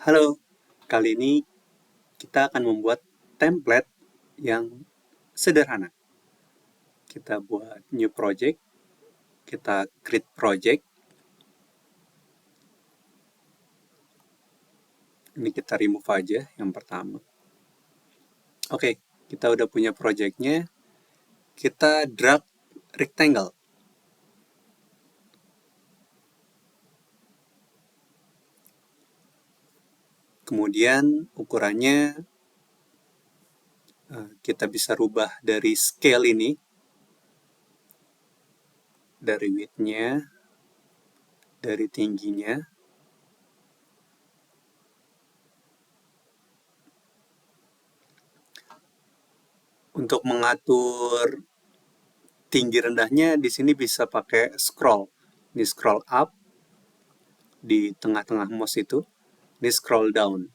Halo, kali ini kita akan membuat template yang sederhana. Kita buat new project, kita create project. Ini kita remove aja yang pertama. Oke, kita udah punya projectnya. Kita drag rectangle. Kemudian ukurannya kita bisa rubah dari scale ini, dari width-nya, dari tingginya. Untuk mengatur tinggi rendahnya di sini bisa pakai scroll. Ini scroll up di tengah-tengah mouse itu. Ini scroll down.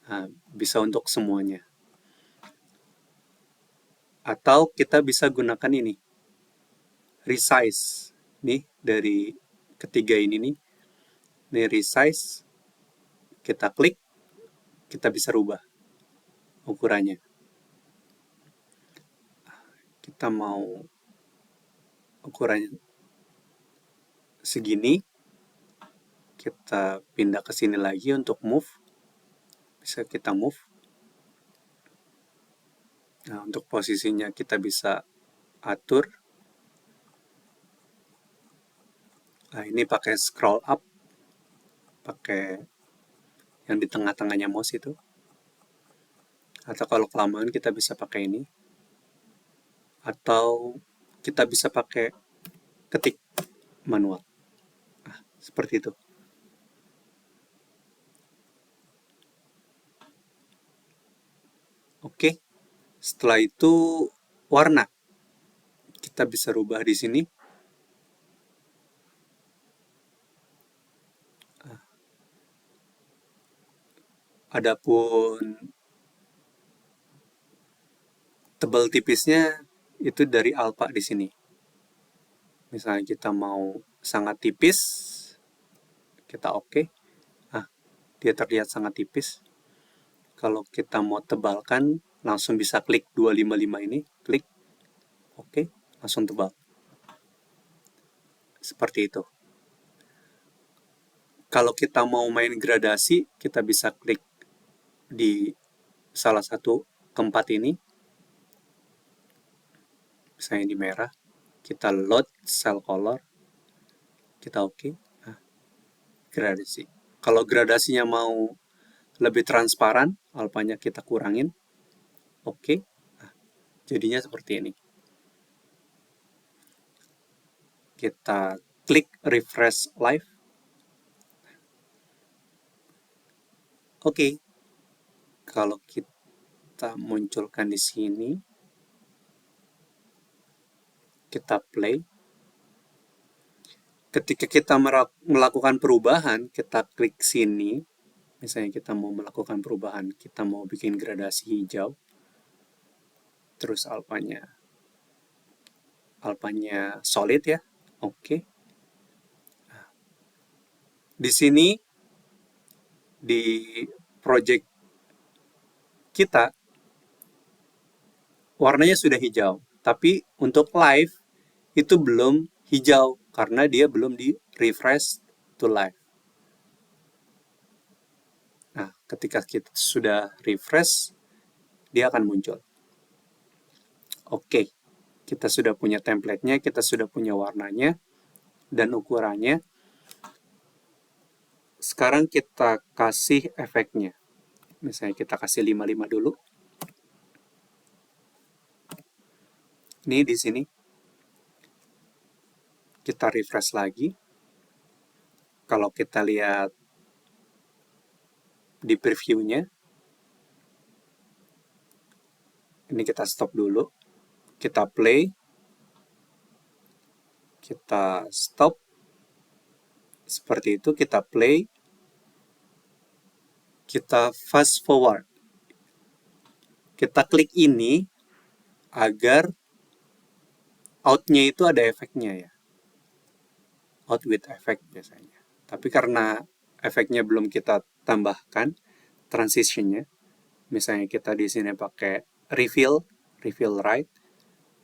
Nah, bisa untuk semuanya. Atau kita bisa gunakan ini. Resize. Nih, dari ketiga ini nih. Ini resize. Kita klik. Kita bisa rubah ukurannya. Kita mau ukurannya segini. Kita pindah ke sini lagi untuk move. Bisa kita move. Nah, untuk posisinya kita bisa atur. Nah, ini pakai scroll up. Pakai yang di tengah-tengahnya mouse itu. Atau kalau kelamaan kita bisa pakai ini. Atau kita bisa pakai ketik manual. Nah, seperti itu. Oke. Setelah itu warna. Kita bisa rubah di sini. Adapun tebal tipisnya itu dari alpha di sini. Misalnya kita mau sangat tipis, kita oke. Nah, dia terlihat sangat tipis. Kalau kita mau tebalkan, langsung bisa klik 255 ini, klik oke, langsung tebal. Seperti itu. Kalau kita mau main gradasi, kita bisa klik di salah satu tempat ini. Misalnya di merah, kita load cell color, kita oke. Nah, gradasi. Kalau gradasinya mau lebih transparan, alfanya kita kurangin, oke. Nah, jadinya seperti ini. Kita klik refresh live. Oke. Kalau kita munculkan di sini, kita play. Ketika kita melakukan perubahan, kita klik sini. Misalnya kita mau melakukan perubahan, kita mau bikin gradasi hijau. Terus alfanya solid ya. Oke. Di sini di project kita warnanya sudah hijau, tapi untuk live itu belum hijau karena dia belum di refresh to live. Nah, ketika kita sudah refresh, dia akan muncul. Oke, kita sudah punya template-nya, kita sudah punya warnanya dan ukurannya. Sekarang kita kasih efeknya. Misalnya kita kasih 55 dulu. Ini di sini. Kita refresh lagi. Kalau kita lihat di preview-nya, ini kita stop dulu. Kita play. Kita stop. Seperti itu, kita play. Kita fast forward. Kita klik ini agar out-nya itu ada efeknya ya. Out with effect biasanya. Tapi karena efeknya belum kita tambahkan, transitionnya. Misalnya kita di sini pakai reveal, reveal right.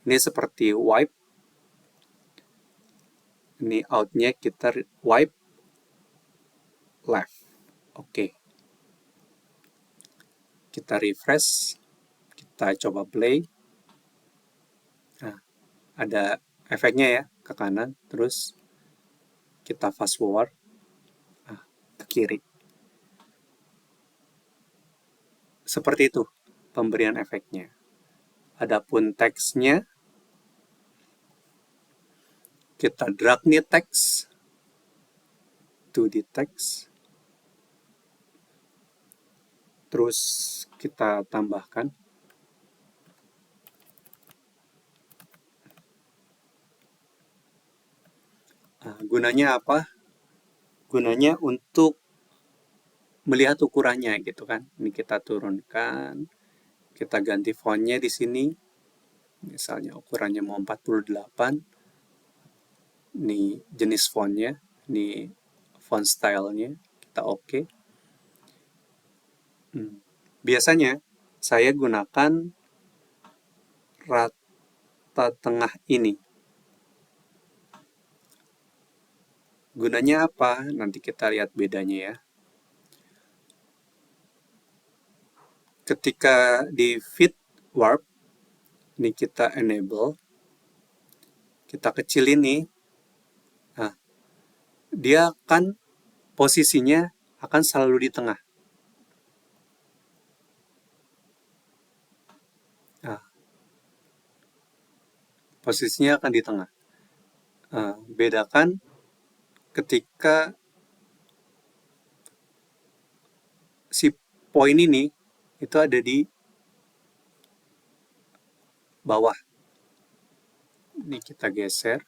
Ini seperti wipe. Ini outnya kita wipe left. Oke. Kita refresh. Kita coba play. Nah, ada efeknya ya ke kanan. Terus kita fast forward ke kiri. Seperti itu pemberian efeknya. Adapun teksnya, kita drag nih teks to the text. Terus kita tambahkan. Nah, gunanya apa? Gunanya untuk melihat ukurannya gitu kan. Ini kita turunkan, kita ganti fontnya di sini. Misalnya ukurannya mau 48. Ini jenis fontnya, ini font stylenya, kita oke. Biasanya saya gunakan rata tengah ini. Gunanya apa? Nanti kita lihat bedanya ya. Ketika di fit warp, ini kita enable, kita kecilin nih. Nah, dia akan posisinya akan selalu di tengah. Nah, posisinya akan di tengah. Nah, bedakan ketika si poin ini itu ada di bawah. Ini kita geser.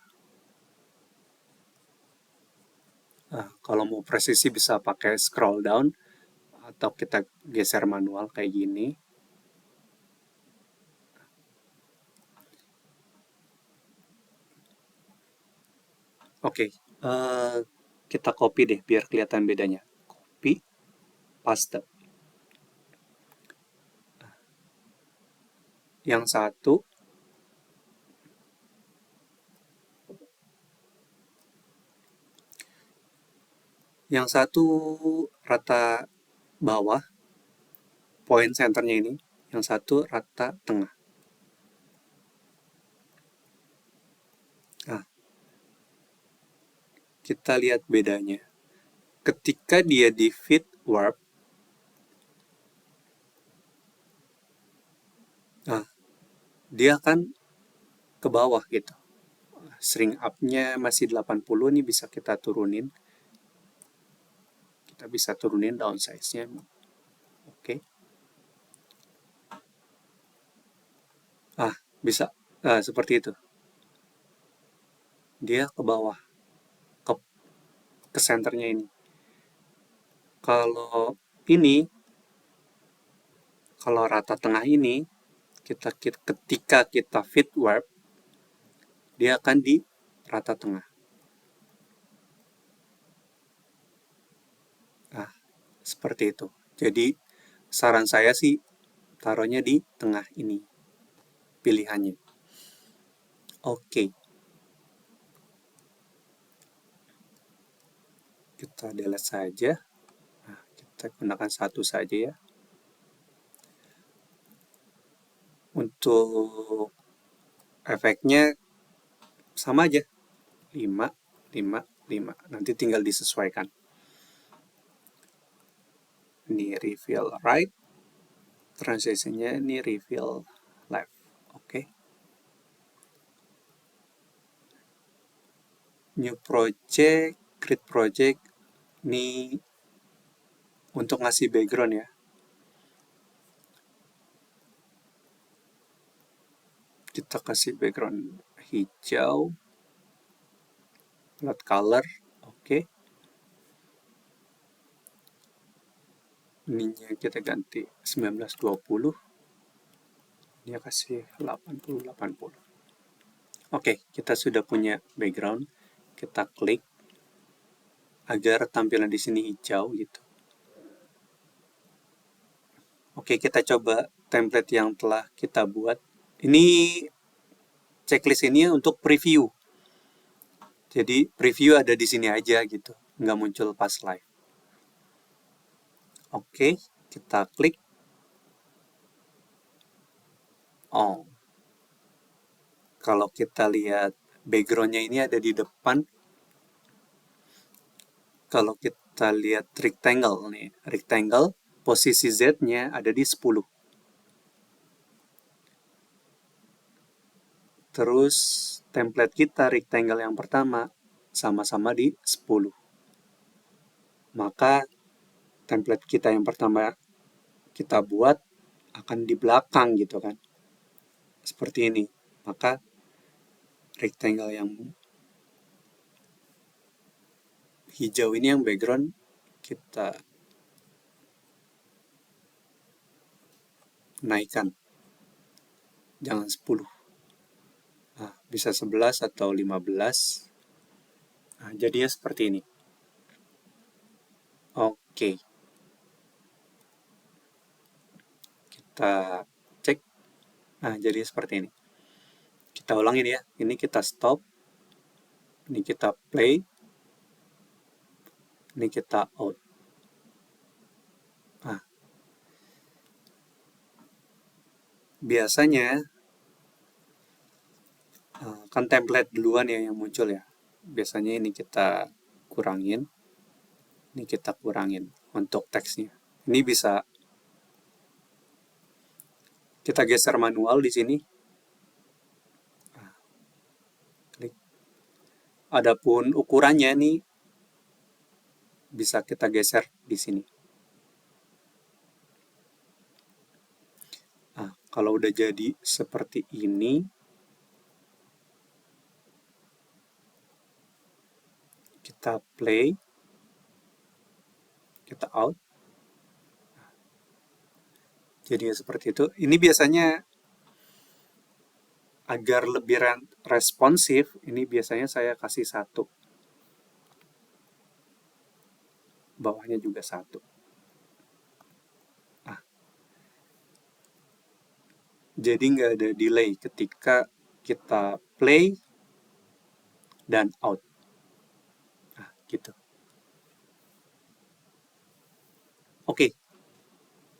Nah, kalau mau presisi bisa pakai scroll down atau kita geser manual kayak gini. Oke, kita copy deh biar kelihatan bedanya. Copy, paste. Yang satu rata bawah, point centernya ini. Yang satu rata tengah. Nah, kita lihat bedanya. Ketika dia di fit warp, nah, dia akan ke bawah gitu. Shrink up-nya masih 80, ini bisa kita turunin. Kita bisa turunin downsize-nya. Oke. Bisa. Seperti itu. Dia ke bawah. Ke senternya ini. Kalau ini, kalau rata tengah ini, ketika kita fit warp, dia akan di rata tengah. Nah, seperti itu. Jadi, saran saya sih taruhnya di tengah ini pilihannya. Oke. Kita delete saja. Nah, kita gunakan satu saja ya. Untuk efeknya sama aja. 5, 5, 5. Nanti tinggal disesuaikan. Ini reveal right. Transitionnya ini reveal left. Oke. New project, create project. Ini untuk ngasih background ya. Kita kasih background hijau. Light color. Oke. Ininya kita ganti 1920. Dia kasih 80-80. Oke, kita sudah punya background. Kita klik. agar tampilan di sini hijau gitu. Oke, kita coba template yang telah kita buat. Ini checklist ini untuk preview. Jadi preview ada di sini aja gitu, nggak muncul pas live. Oke, kita klik. Oh, kalau kita lihat backgroundnya ini ada di depan. Kalau kita lihat rectangle nih, rectangle posisi Z-nya ada di 10. Terus template kita rectangle yang pertama sama-sama di 10. Maka template kita yang pertama kita buat akan di belakang gitu kan. Seperti ini. Maka rectangle yang hijau ini yang background kita naikkan. Jangan 10. Nah, bisa 11 atau 15. Nah, jadinya seperti ini. Oke. Kita cek. Nah, jadi seperti ini. Kita ulangin ya. Ini kita stop. Ini kita play. Ini kita out. Nah, biasanya kan template duluan ya yang muncul ya. Biasanya ini kita kurangin. Ini kita kurangin untuk teksnya. Ini bisa kita geser manual di sini. Nah, klik. Adapun ukurannya nih bisa kita geser di sini. Nah, kalau udah jadi seperti ini, kita play, kita out. Jadi seperti itu. Ini biasanya agar lebih responsif, ini biasanya saya kasih 1. Bawahnya juga 1. Nah, jadi nggak ada delay ketika kita play dan out. Nah, gitu. Oke,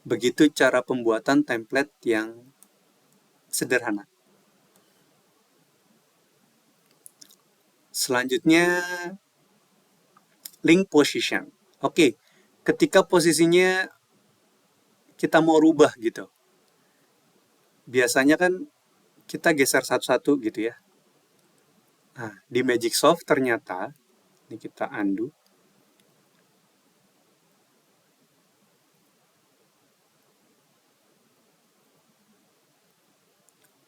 begitu cara pembuatan template yang sederhana. Selanjutnya, link position. Oke, ketika posisinya kita mau rubah gitu. Biasanya kan kita geser satu-satu gitu ya. Nah, di Magic Soft ternyata, ini kita undo.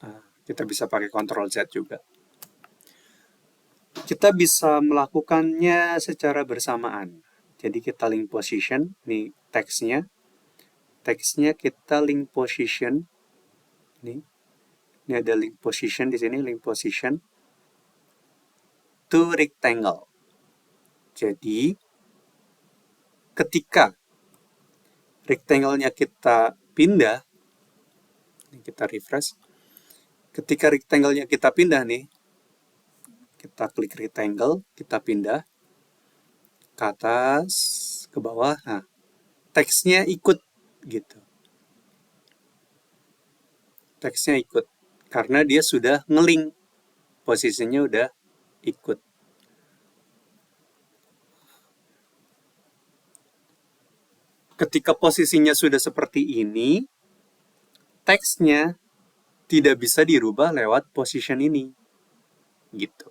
Nah, kita bisa pakai Ctrl Z juga. Kita bisa melakukannya secara bersamaan. Jadi kita link position, nih teksnya. Teksnya kita link position. Nih, ini ada link position di sini, link position to rectangle. Jadi, ketika rectangle-nya kita pindah, ini kita refresh. Ketika rectangle-nya kita pindah nih, kita klik rectangle, kita pindah ke atas, ke bawah. Nah, teksnya ikut gitu. Teksnya ikut karena dia sudah ngeling, posisinya udah ikut. Ketika posisinya sudah seperti ini, teksnya tidak bisa dirubah lewat position ini. Gitu.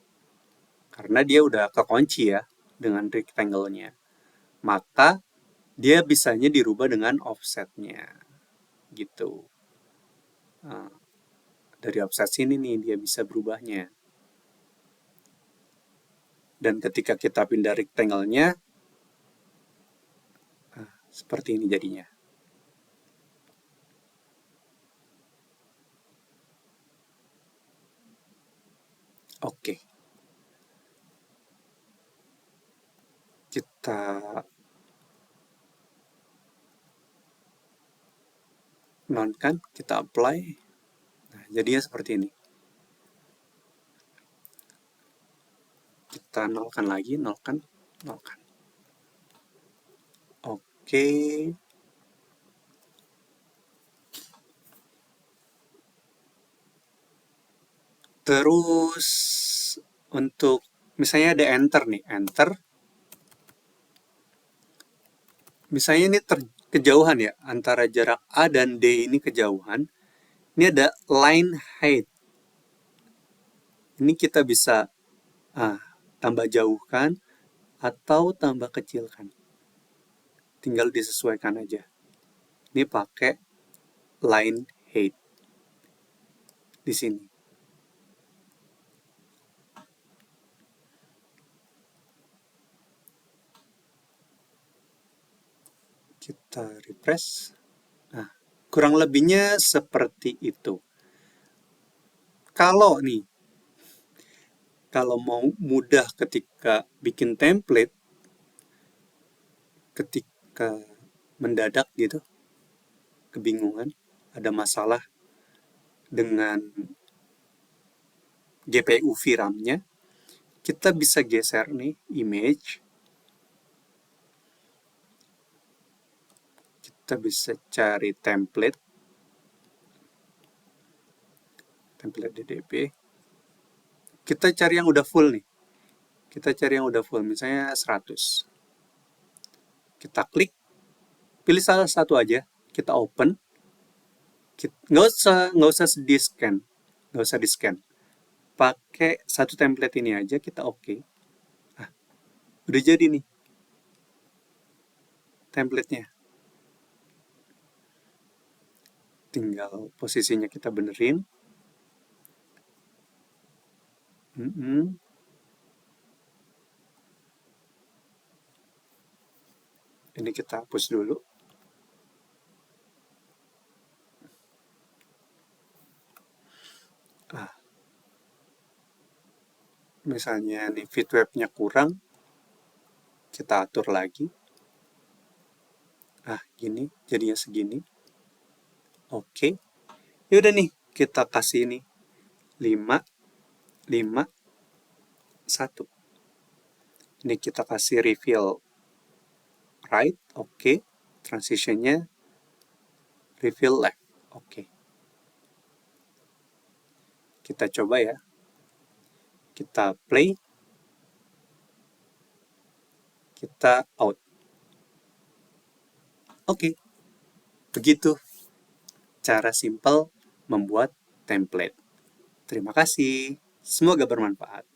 Karena dia udah kekunci ya dengan rectangle-nya. Maka dia bisanya dirubah dengan offsetnya. Gitu. Nah, dari offset sini nih dia bisa berubahnya. Dan ketika kita pindah rectangle-nya, seperti ini jadinya. Oke. kita nonkan, kita apply. Nah, jadinya seperti ini. Kita nolkan lagi, nolkan, nolkan. Oke. Terus untuk misalnya ada enter nih, enter. Misalnya ini kejauhan ya, antara jarak A dan D ini kejauhan. Ini ada line height. Ini kita bisa tambah jauhkan atau tambah kecilkan. Tinggal disesuaikan aja. Ini pakai line height di sini. Kita refresh. Nah, kurang lebihnya seperti itu. Kalau mau mudah ketika bikin template, ketika mendadak gitu, kebingungan, ada masalah dengan GPU VRAM-nya, kita bisa geser nih image. Kita bisa cari template DDP. Kita cari yang udah full nih. Kita cari yang udah full, misalnya 100. Kita klik, pilih salah satu aja, kita open. Nggak usah di scan, nggak usah di scan. Pakai satu template ini aja, kita oke. Nah, udah jadi nih templatenya. Tinggal posisinya kita benerin. Ini kita hapus dulu. Misalnya nih fit webnya kurang, kita atur lagi. Gini, jadinya segini. Oke. Yaudah nih, kita kasih ini 5, 5, 1. Ini kita kasih reveal right, oke. Transitionnya reveal left, oke. Kita coba ya. Kita play. Kita out. Oke. Begitu cara simple membuat template. Terima kasih. Semoga bermanfaat.